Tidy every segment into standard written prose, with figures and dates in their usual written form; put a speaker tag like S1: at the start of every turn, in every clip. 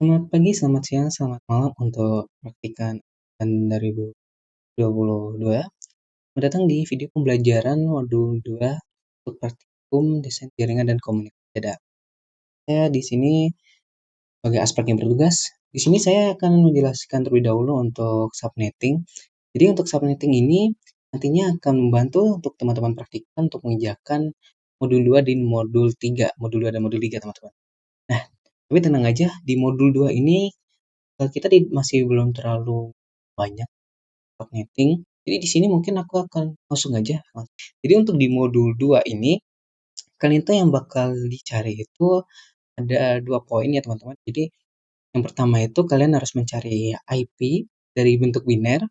S1: Selamat pagi, selamat siang, selamat malam untuk praktikan dan 2022. Selamat datang di video pembelajaran modul 2 untuk praktikum desain jaringan dan komunikasi dadah. Saya di sini sebagai aspek yang bertugas. Di sini saya akan menjelaskan terlebih dahulu untuk subnetting. Jadi untuk subnetting ini nantinya akan membantu untuk teman-teman praktikan untuk mengerjakan modul 2 di modul 3, modul 2 dan modul 3 teman-teman. Nah, tapi tenang aja, di modul 2 ini kita masih belum terlalu banyak subnetting. Jadi di sini mungkin aku akan langsung aja. Jadi untuk di modul 2 ini, kalian tuh yang bakal dicari itu ada 2 poin ya teman-teman. Jadi yang pertama itu kalian harus mencari IP dari bentuk biner.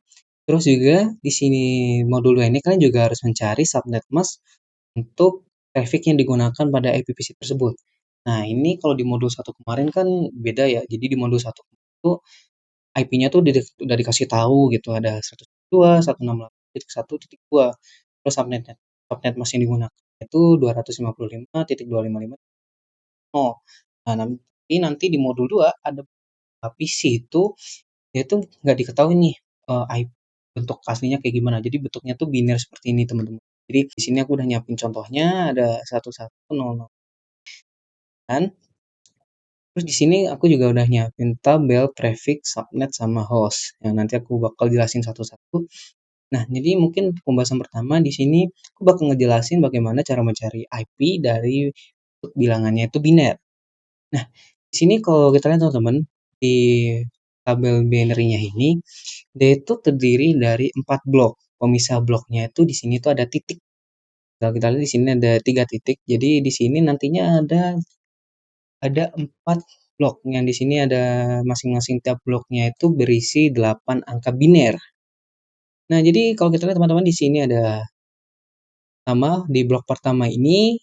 S1: Terus juga di sini modul 2 ini kalian juga harus mencari subnet mask untuk traffic yang digunakan pada IPv6 tersebut. Nah, ini kalau di modul 1 kemarin kan beda ya. Jadi di modul 1 itu IP-nya tuh udah dikasih tahu gitu, ada 192.168.1.2. Terus subnet mask yang digunakan itu 255.255.0. Nah, nanti di modul 2 ada PC itu yaitu nggak diketahui nih IP bentuk aslinya kayak gimana. Jadi bentuknya tuh biner seperti ini teman-teman. Jadi di sini aku udah nyiapin contohnya ada 1100 dan terus di sini aku juga udah nyiapin tabel prefix, subnet sama host. Yang nanti aku bakal jelasin satu-satu. Nah, jadi mungkin pembahasan pertama di sini aku bakal ngejelasin bagaimana cara mencari IP dari bilangannya itu biner. Nah, di sini kalau kita lihat teman-teman di tabel binary-nya ini, dia itu terdiri dari 4 blok. Pemisah bloknya itu di sini tuh ada titik. Kalau kita lihat di sini ada 3 titik. Jadi di sini nantinya ada 4 blok. Yang di sini ada masing-masing tiap bloknya itu berisi 8 angka biner. Nah, jadi kalau kita lihat teman-teman di sini ada sama di blok pertama ini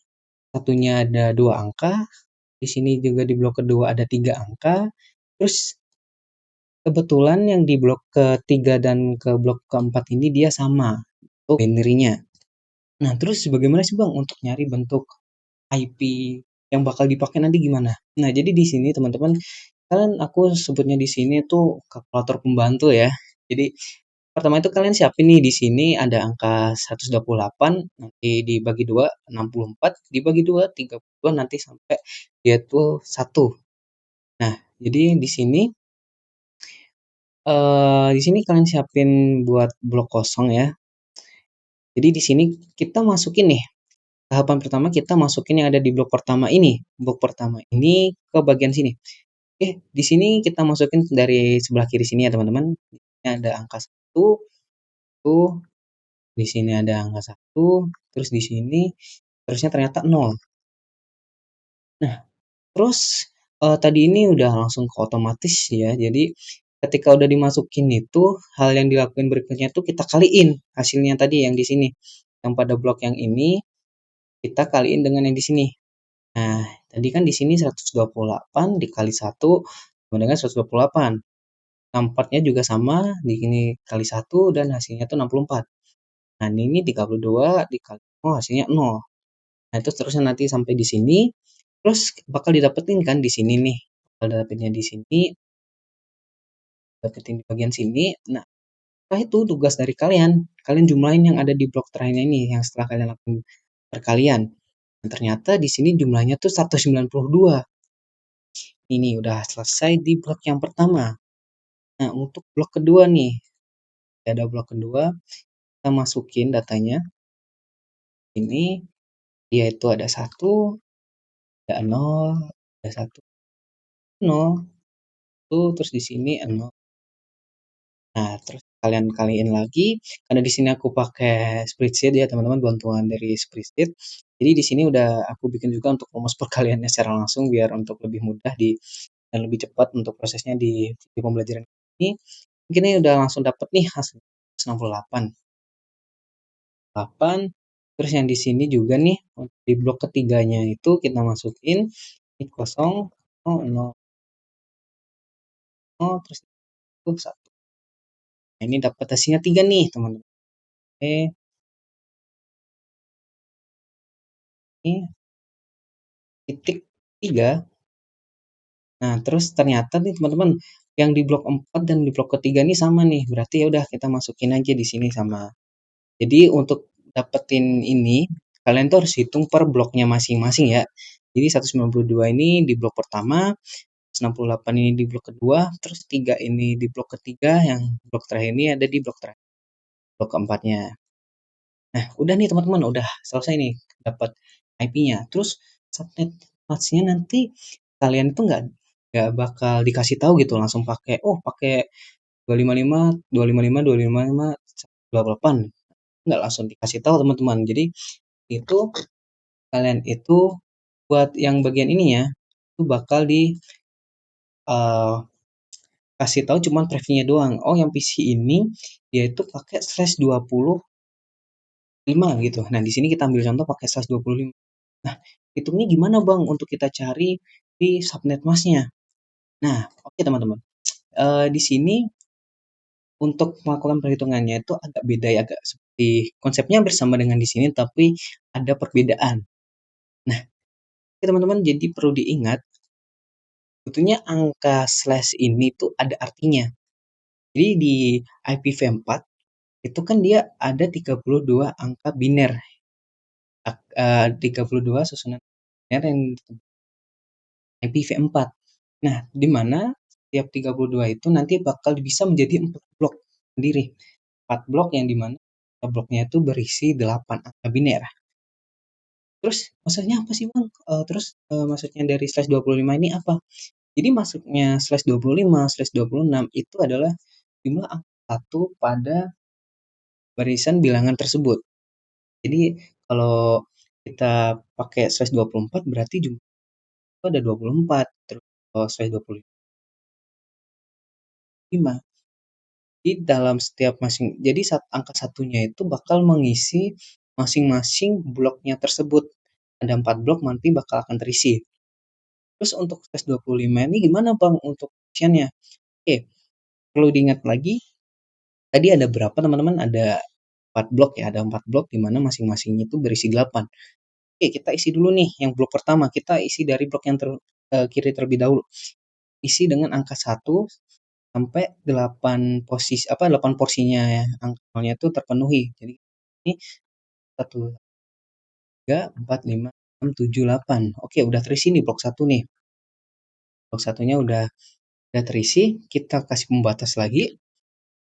S1: satunya ada 2 angka, di sini juga di blok kedua ada 3 angka. Terus kebetulan yang di blok ketiga dan ke blok keempat ini dia sama untuk binary-nya. Nah, terus bagaimana sih Bang untuk nyari bentuk IP yang bakal dipakai nanti gimana? Nah, jadi di sini teman-teman kan aku sebutnya di sini tuh kalkulator pembantu ya. Jadi pertama itu kalian siapin nih di sini ada angka 128 nanti dibagi 2 64 dibagi 2 32 nanti sampai dia tuh 1. Nah, jadi di sini kalian siapin buat blok kosong ya. Jadi di sini kita masukin nih tahapan pertama kita masukin yang ada di blok pertama ini. Blok pertama ini ke bagian sini. Oke, di sini kita masukin dari sebelah kiri sini ya teman-teman. Ini ada angka 1, tuh di sini ada angka 1, terus di sini terusnya ternyata 0. Nah, terus tadi ini udah langsung ke otomatis ya. Jadi ketika udah dimasukin itu, hal yang dilakukan berikutnya tuh kita kaliin hasilnya tadi yang di sini. Yang pada blok yang ini kita kaliin dengan yang di sini. Nah, tadi kan di sini 128 dikali 1 sama dengan 128. Nampaknya juga sama, di sini kali 1 dan hasilnya tuh 64. Nah, ini 32 dikali 0 hasilnya 0. Nah, itu seterusnya nanti sampai di sini. Terus bakal didapetin kan di sini nih. Bakal dapetinnya di sini, dapetin di bagian sini. Nah, setelah itu tugas dari kalian. Kalian jumlahin yang ada di blok terakhirnya ini yang setelah kalian lakukan perkalian. Dan ternyata di sini jumlahnya tuh 192. Ini udah selesai di blok yang pertama. Nah, untuk blok kedua nih, ada blok kedua, kita masukin datanya. Ini dia itu ada 1, ada 0, ada 1, 0, tuh terus di sini 0. Nah, terus kalian kaliin lagi karena di sini aku pakai spreadsheet ya teman-teman, bantuan dari spreadsheet. Jadi di sini udah aku bikin juga untuk rumus perkaliannya secara langsung biar untuk lebih mudah dan lebih cepat untuk prosesnya di pembelajaran ini. Mungkin ini udah langsung dapat nih hasil 168. 8. Terus yang di sini juga nih di blok ketiganya itu kita masukin ini kosong, 0, 0, 0, terus itu 1. Nah, ini dapat hasilnya 3 nih teman-teman. Oke, ini titik 3 Nah, terus ternyata nih teman-teman, yang di blok 4 dan di blok ketiga nih sama nih. Berarti ya udah kita masukin aja di sini sama. Jadi untuk dapetin ini, kalian tuh harus hitung per bloknya masing-masing ya. Jadi 192 ini di blok pertama, 168 ini di blok kedua, terus 3 ini di blok ketiga, yang blok terakhir ini ada di blok terakhir, blok keempatnya. Nah, udah nih teman-teman, udah selesai nih dapat IP-nya. Terus subnet match-nya nanti kalian tuh nggak bakal dikasih tahu gitu langsung pakai pakai 255 255 255 128. Nggak langsung dikasih tahu teman-teman. Jadi itu kalian itu buat yang bagian ini ya, itu bakal di eh, kasih tahu cuman previewnya doang. Oh, yang PC ini dia itu pakai slash 25 gitu. Nah, di sini kita ambil contoh pakai slash 25. Nah, hitungnya gimana Bang untuk kita cari di subnet masnya? Nah, oke teman-teman. Di sini untuk melakukan perhitungannya itu agak beda ya, agak seperti konsepnya hampir sama dengan di sini, tapi ada perbedaan. Nah, oke teman-teman, jadi perlu diingat, sebetulnya angka slash ini tuh ada artinya. Jadi di IPv4 itu kan dia ada 32 angka biner, 32 susunan biner yang IPv4. Nah, di mana setiap 32 itu nanti bakal bisa menjadi 4 blok sendiri. 4 blok yang dimana bloknya itu berisi 8 angka biner. Terus maksudnya apa sih Bang? Maksudnya dari slash 25 ini apa? Jadi maksudnya slash 25, slash 26 itu adalah jumlah angka satu pada barisan bilangan tersebut. Jadi kalau kita pakai slash 24 berarti jumlah itu ada 24. Terus kalau slash 25. Di dalam setiap jadi angka satunya itu bakal mengisi masing-masing bloknya tersebut. Ada 4 blok nanti bakal akan terisi. Terus untuk slash 25 ini gimana Bang untuk optionnya? Oke, perlu diingat lagi, tadi ada berapa teman-teman? Ada 4 blok ya, ada 4 blok di mana masing-masingnya itu berisi 8. Oke, kita isi dulu nih yang blok pertama. Kita isi dari blok yang kiri terlebih dahulu. Isi dengan angka 1 sampai 8 posisi 8 porsinya ya. Angka nolnya itu terpenuhi. Jadi ini 1 3 4 5 6 7 8. Oke, udah terisi nih blok 1 nih. Blok satunya udah terisi, kita kasih pembatas lagi.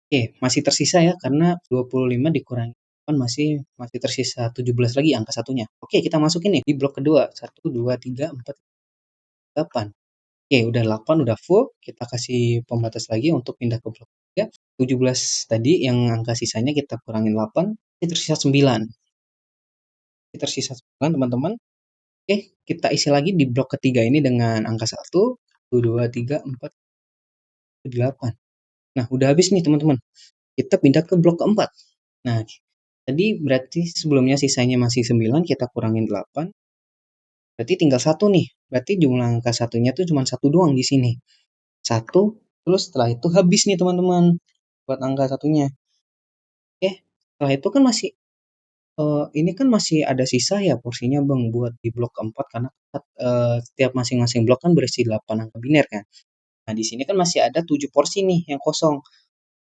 S1: Oke, masih tersisa ya karena 25 dikurangi 8 masih tersisa 17 lagi angka satunya. Oke, kita masukin nih di blok kedua. 1 2 3 4 8. Oke, udah 8 udah full. Kita kasih pembatas lagi untuk pindah ke blok 3. 17 tadi yang angka sisanya kita kurangin 8, ini tersisa 9. Ini tersisa 9 teman-teman. Oke, kita isi lagi di blok ketiga ini dengan angka 1, 1 2 3 4 8. Nah, udah habis nih teman-teman. Kita pindah ke blok keempat. Nah, tadi berarti sebelumnya sisanya masih 9, kita kurangin 8. Berarti tinggal satu nih. Berarti jumlah angka satunya tuh cuma satu doang di sini. Satu, terus setelah itu habis nih teman-teman buat angka satunya. Oke, setelah itu kan ini kan masih ada sisa ya porsinya Bang buat di blok keempat karena setiap masing-masing blok kan berisi 8 angka biner kan. Nah, di sini kan masih ada 7 porsi nih yang kosong.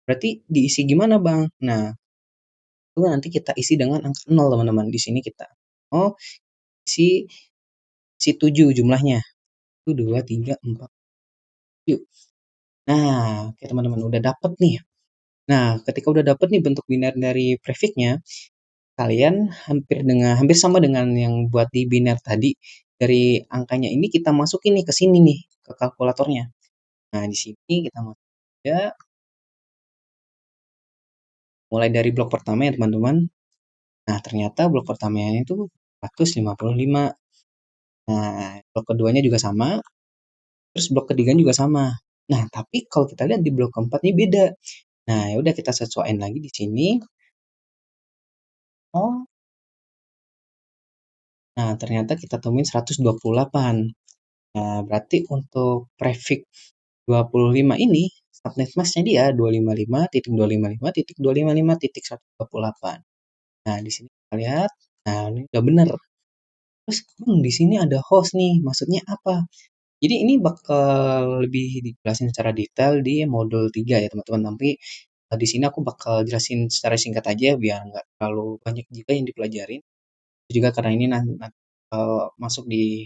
S1: Berarti diisi gimana Bang? Nah, itu nanti kita isi dengan angka 0 teman-teman. Di sini kita isi isi 7 jumlahnya. 1 2 3 4 7. Nah, oke teman-teman udah dapet nih. Nah, ketika udah dapet nih bentuk biner dari prefixnya, kalian hampir sama dengan yang buat di biner tadi. Dari angkanya ini kita masukin nih ke sini nih, ke kalkulatornya. Nah, di sini kita masuk ya, mulai dari blok pertama ya teman-teman. Nah, ternyata blok pertamanya itu 155. Nah, blok keduanya juga sama, terus blok ketiganya juga sama. Nah, tapi kalau kita lihat di blok keempat ini beda. Nah, ya udah kita sesuaiin lagi di sini. Oh, nah ternyata kita temuin 128. Nah, berarti untuk prefix 25 ini subnet masknya dia 255.255.255.128. Nah, di sini kita lihat. Nah, ini udah bener. Terus, di sini ada host nih. Maksudnya apa? Jadi ini bakal lebih dijelasin secara detail di modul 3 ya teman-teman. Tapi di sini aku bakal jelasin secara singkat aja biar nggak terlalu banyak juga yang dipelajarin. Juga karena ini nanti masuk di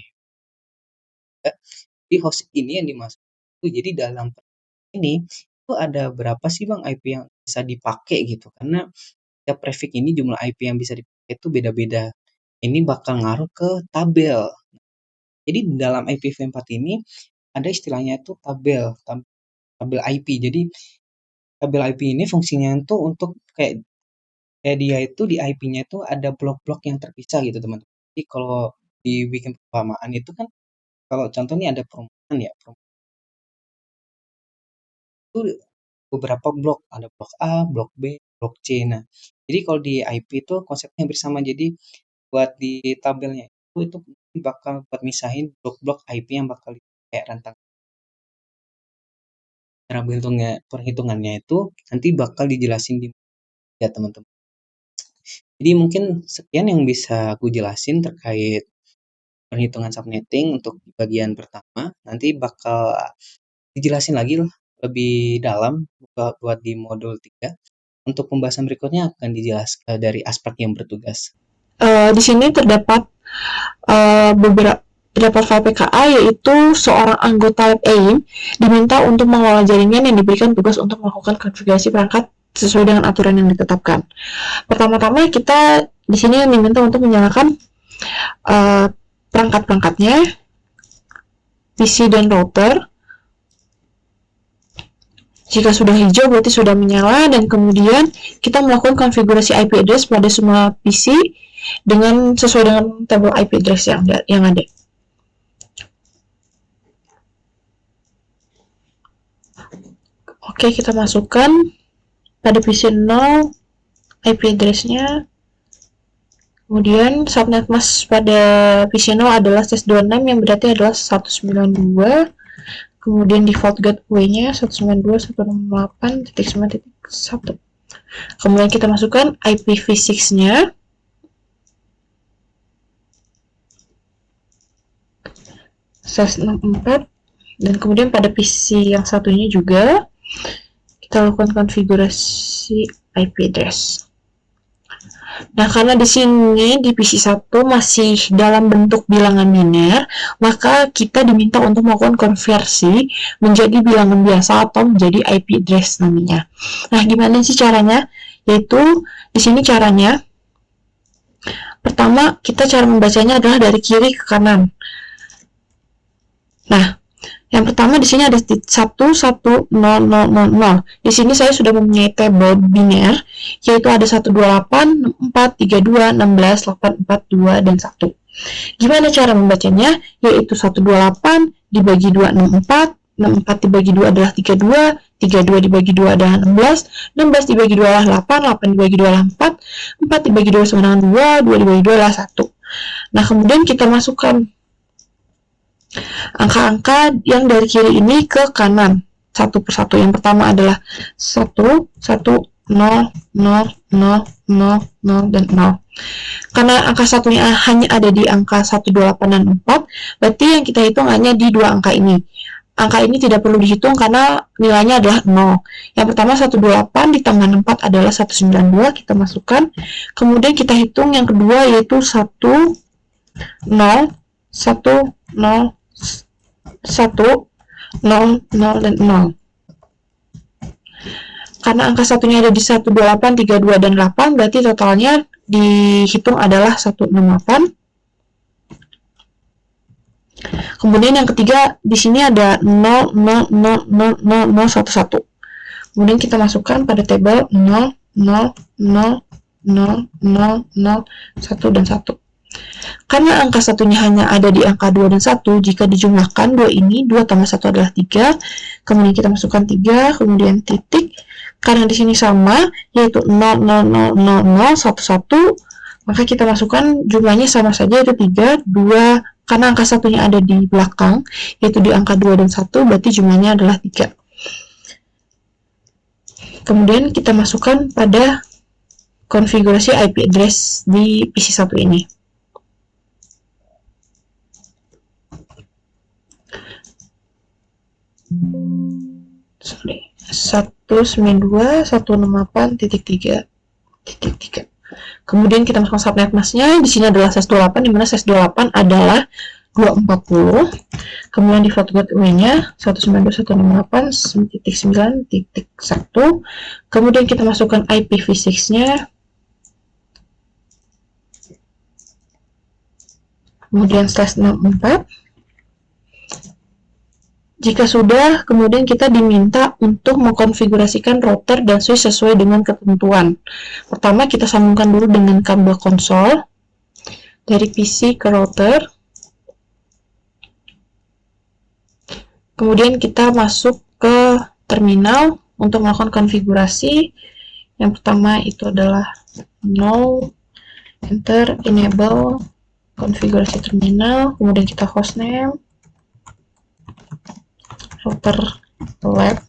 S1: host ini yang dimasuk itu. Jadi dalam ini itu ada berapa sih Bang IP yang bisa dipakai gitu. Karena tiap prefix ini jumlah IP yang bisa dipakai itu beda-beda. Ini bakal ngaruh ke tabel. Jadi dalam IPv4 ini ada istilahnya itu tabel IP. Jadi tabel IP ini fungsinya itu untuk kayak kayak dia itu di IP-nya itu ada blok-blok yang terpisah gitu teman-teman. Jadi kalau dibikin perumpamaan itu kan kalau contohnya ada perumahan ya, perumahan itu beberapa blok, ada blok A, blok B, blok C. Nah, jadi kalau di IP itu konsepnya hampir sama. Jadi buat di tabelnya itu bakal buat misahin blok-blok IP yang bakal kayak rentang cara perhitungannya itu nanti bakal dijelasin di ya teman-teman. Jadi mungkin sekian yang bisa aku jelasin terkait perhitungan subnetting untuk bagian pertama. Nanti bakal dijelasin lagi lah lebih dalam buat di modul 3. Untuk pembahasan berikutnya akan dijelaskan dari aspek yang bertugas.
S2: Di sini terdapat beberapa file PKA, yaitu seorang anggota lab AIM diminta untuk mengelola jaringan yang diberikan tugas untuk melakukan konfigurasi perangkat sesuai dengan aturan yang ditetapkan. Pertama-tama kita di sini diminta untuk menyalakan perangkat-perangkatnya, PC dan router. Jika sudah hijau berarti sudah menyala, dan kemudian kita melakukan konfigurasi IP address pada semua PC dengan sesuai dengan tabel IP address yang ada. Oke, kita masukkan pada PC 0 IP address-nya. Kemudian subnet mask pada PC 0 adalah /26 yang berarti adalah 192. Kemudian default gateway-nya 192.168.9.1. Kemudian kita masukkan IPv6-nya. /64. Dan kemudian pada PC yang satunya juga kita lakukan konfigurasi IP address. Nah, karena di sini di PC 1 masih dalam bentuk bilangan biner, maka kita diminta untuk melakukan konversi menjadi bilangan biasa atau menjadi IP address namanya. Nah, gimana sih caranya? Yaitu di sini caranya, pertama kita cara membacanya adalah dari kiri ke kanan. Nah, yang pertama di sini ada 11000. Di sini saya sudah mempunyai tabel biner, yaitu ada 128, 64, 32, 16, 842 dan 1. Gimana cara membacanya? Yaitu 128 dibagi 2 64, 64 dibagi 2 adalah 32, 32 dibagi 2 adalah 16, 16 dibagi 2 adalah 8, 8 dibagi 2 adalah 4, 4 dibagi 2 sama dengan 2, 2 dibagi 2 adalah 1. Nah, kemudian kita masukkan angka-angka yang dari kiri ini ke kanan satu persatu. Yang pertama adalah 1, 1, 0, 0, 0, 0, 0, dan 0. Karena angka satunya hanya ada di angka 128 dan 4, berarti yang kita hitung hanya di dua angka ini. Angka ini tidak perlu dihitung karena nilainya adalah 0. Yang pertama 128 ditambah 4 adalah 192, kita masukkan. Kemudian kita hitung yang kedua, yaitu 1, 0, 1, 0, 1, 0, 0, dan 0. Karena angka satunya ada di 128, 32, dan 8, berarti totalnya dihitung adalah 168. Kemudian yang ketiga, di sini ada 0, 0, 0, 0, 0, 0, 1, 1. Kemudian kita masukkan pada tabel 0, 0, 0, 0, 0, 0, 1, dan 1. Karena angka satunya hanya ada di angka 2 dan 1, jika dijumlahkan 2 ini, 2 tambah 1 adalah 3. Kemudian kita masukkan 3, kemudian titik. Karena di sini sama, yaitu 0, 0, 0, 0, 0, 1, 1, maka kita masukkan jumlahnya sama saja, yaitu 3, 2. Karena angka satunya ada di belakang, yaitu di angka 2 dan 1, berarti jumlahnya adalah 3. Kemudian kita masukkan pada konfigurasi IP address di PC 1 ini. 192.168.3.3. Kemudian kita masukkan subnet masknya. Di sini adalah SAS28, di mana SAS28 adalah 240. Kemudian di float gateway-nya 192.168.9.1. Kemudian kita masukkan IPv6-nya. Kemudian /64. Jika sudah, kemudian kita diminta untuk mengkonfigurasikan router dan switch sesuai dengan ketentuan. Pertama, kita sambungkan dulu dengan kabel konsol dari PC ke router. Kemudian kita masuk ke terminal untuk melakukan konfigurasi. Yang pertama itu adalah no, enter, enable, konfigurasi terminal, kemudian kita hostname, router lab,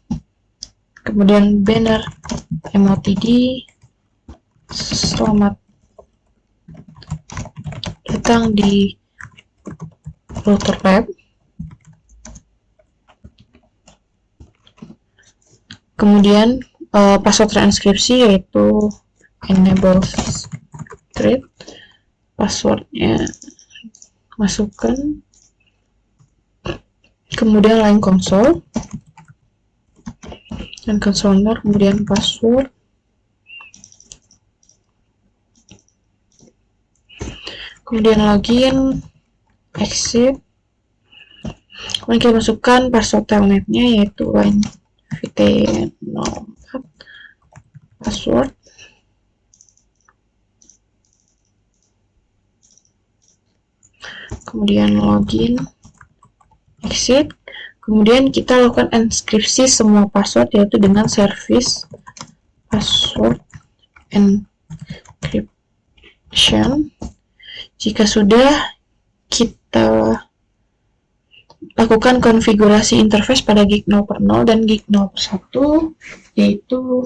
S2: kemudian banner MOTD, selamat datang di router lab. Kemudian password transkripsi yaitu enable script, passwordnya masukkan. Kemudian line console dan controller, kemudian password. Kemudian login, exit. Kemudian kita masukkan password telnetnya yaitu line VT04 password. Kemudian login, exit. Kemudian kita lakukan enskripsi semua password yaitu dengan service password encryption. Jika sudah, kita lakukan konfigurasi interface pada gig 0/0 dan gig 0/1, yaitu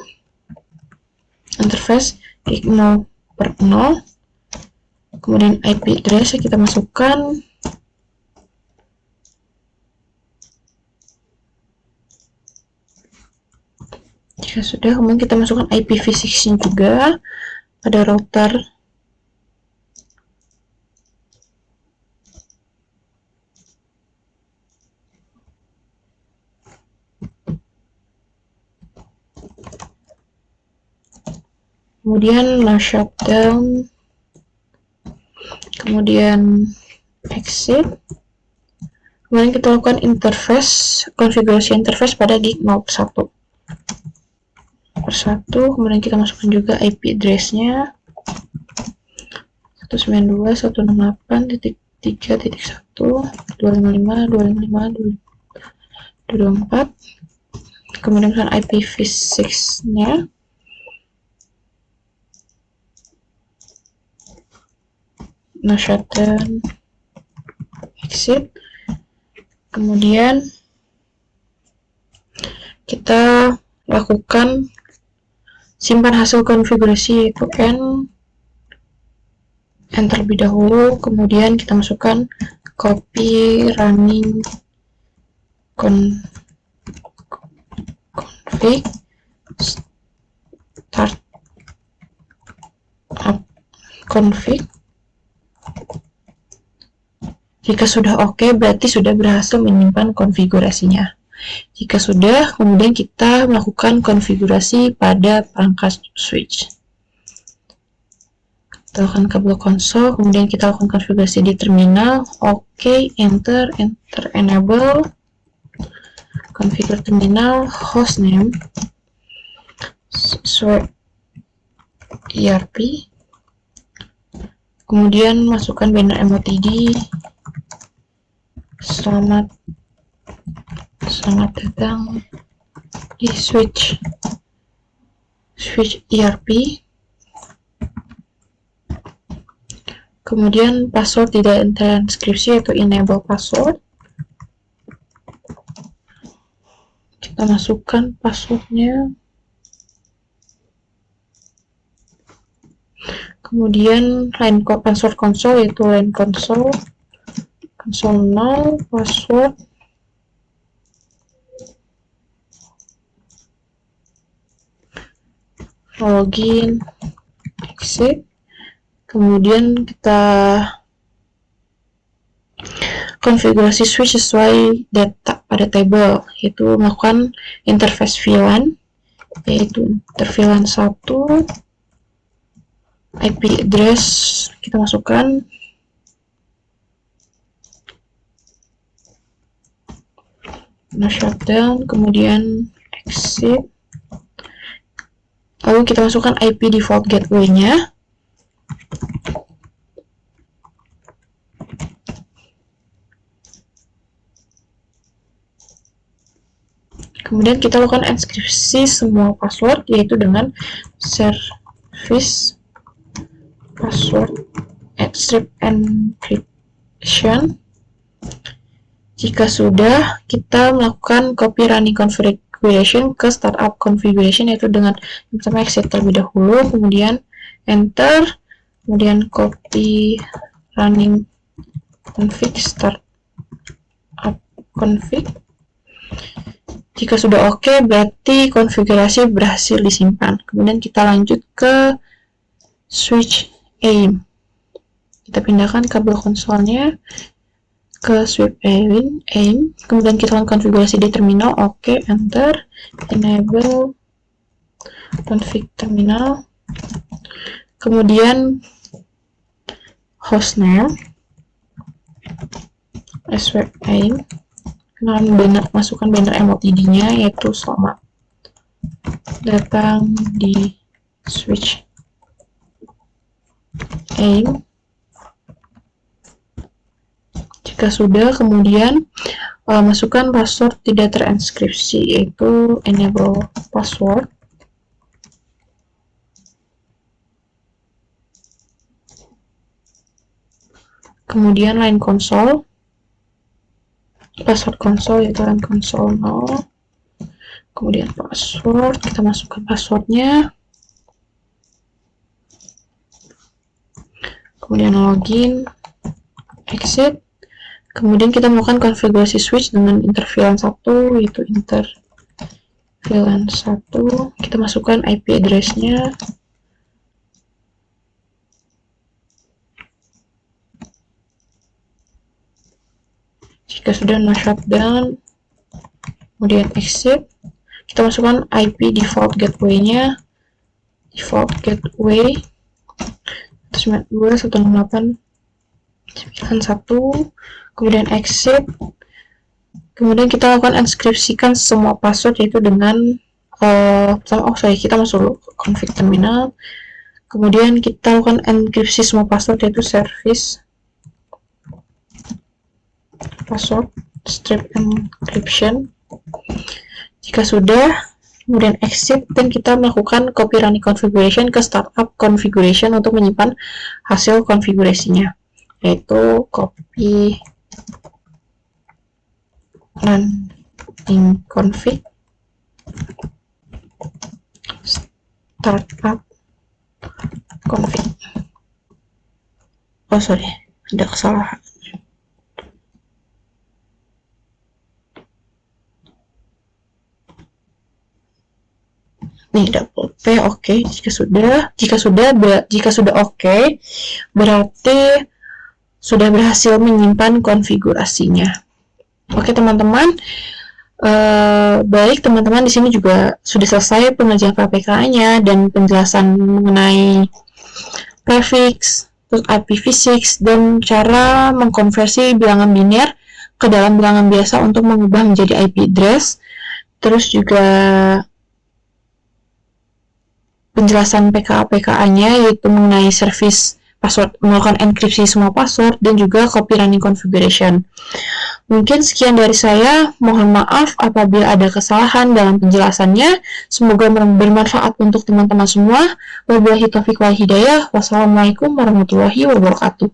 S2: interface gig 0/0. Kemudian IP address kita masukkan. Jika sudah, kemudian kita masukkan IPv6 juga pada router. Kemudian no shutdown, kemudian exit. Kemudian kita lakukan interface, konfigurasi interface pada gig 0/1. Persatu, kemudian kita masukkan juga IP address-nya 192.168.3.1.255.255.254. Kemudian IPv6-nya. No shutdown, exit. Kemudian kita lakukan simpan hasil konfigurasi yaitu n terlebih dahulu. Kemudian kita masukkan copy running config start up config. Jika sudah oke, berarti sudah berhasil menyimpan konfigurasinya. Jika sudah, kemudian kita melakukan konfigurasi pada perangkat switch. Kita lakukan kabel konsol, kemudian kita lakukan konfigurasi di terminal. Oke, enter, enable, configure terminal, hostname, sesuai ERP. Kemudian masukkan banner MOTD, selamat datang di switch ERP. Kemudian password tidak transkripsi yaitu enable password. Kita masukkan passwordnya. Kemudian line password console yaitu line console 0 password. login, exit. Kemudian kita konfigurasi switch sesuai data pada table, yaitu melakukan interface VLAN, yaitu interVLAN 1, IP address kita masukkan, shutdown, kemudian exit, lalu kita masukkan IP default gateway-nya, kemudian kita lakukan enkripsi semua password, yaitu dengan service password strip encryption. Jika sudah, kita melakukan copy running configuration ke startup configuration, yaitu dengan pertama exit terlebih dahulu, kemudian enter, kemudian copy running config startup config. Jika sudah oke, berarti konfigurasi berhasil disimpan. Kemudian kita lanjut ke switch aim. Kita pindahkan kabel konsolnya ke switch aim. Kemudian kita lakukan konfigurasi di terminal. Oke, enter. Enable config terminal. Kemudian hostname switch aim. Masukkan banner MOTD-nya, yaitu selamat datang di switch aim. Jika sudah, kemudian masukkan password tidak terinskripsi, yaitu enable password. Kemudian line console, password console, yaitu line console 0. Kemudian password, kita masukkan passwordnya. Kemudian login, exit. Kemudian kita melakukan konfigurasi switch dengan interVLAN 1, yaitu interVLAN 1. Kita masukkan IP address-nya. Jika sudah, no shutdown, kemudian exit. Kita masukkan IP default gateway-nya, default gateway 192.168.9.1, kemudian exit. Kemudian kita lakukan enkripsikan semua password, yaitu dengan kita masuk config terminal. Kemudian kita lakukan enkripsi semua password, yaitu service password strip encryption. Jika sudah, kemudian exit, dan kita melakukan copy running configuration ke startup configuration untuk menyimpan hasil konfigurasinya, yaitu copy running config startup config. Ada kesalahan. Nih, double P, oke. Jika sudah oke, berarti sudah berhasil menyimpan konfigurasinya. Oke, teman-teman. Baik, teman-teman, di sini juga sudah selesai pengerjaan KPK-nya dan penjelasan mengenai prefix, terus IPv6, dan cara mengkonversi bilangan biner ke dalam bilangan biasa untuk mengubah menjadi IP address. Terus juga penjelasan PKA-PKA-nya, yaitu mengenai service password, melakukan enkripsi semua password, dan juga copy running configuration. Mungkin sekian dari saya. Mohon maaf apabila ada kesalahan dalam penjelasannya. Semoga bermanfaat untuk teman-teman semua. Wabillahi taufiq wal hidayah. Wassalamualaikum warahmatullahi wabarakatuh.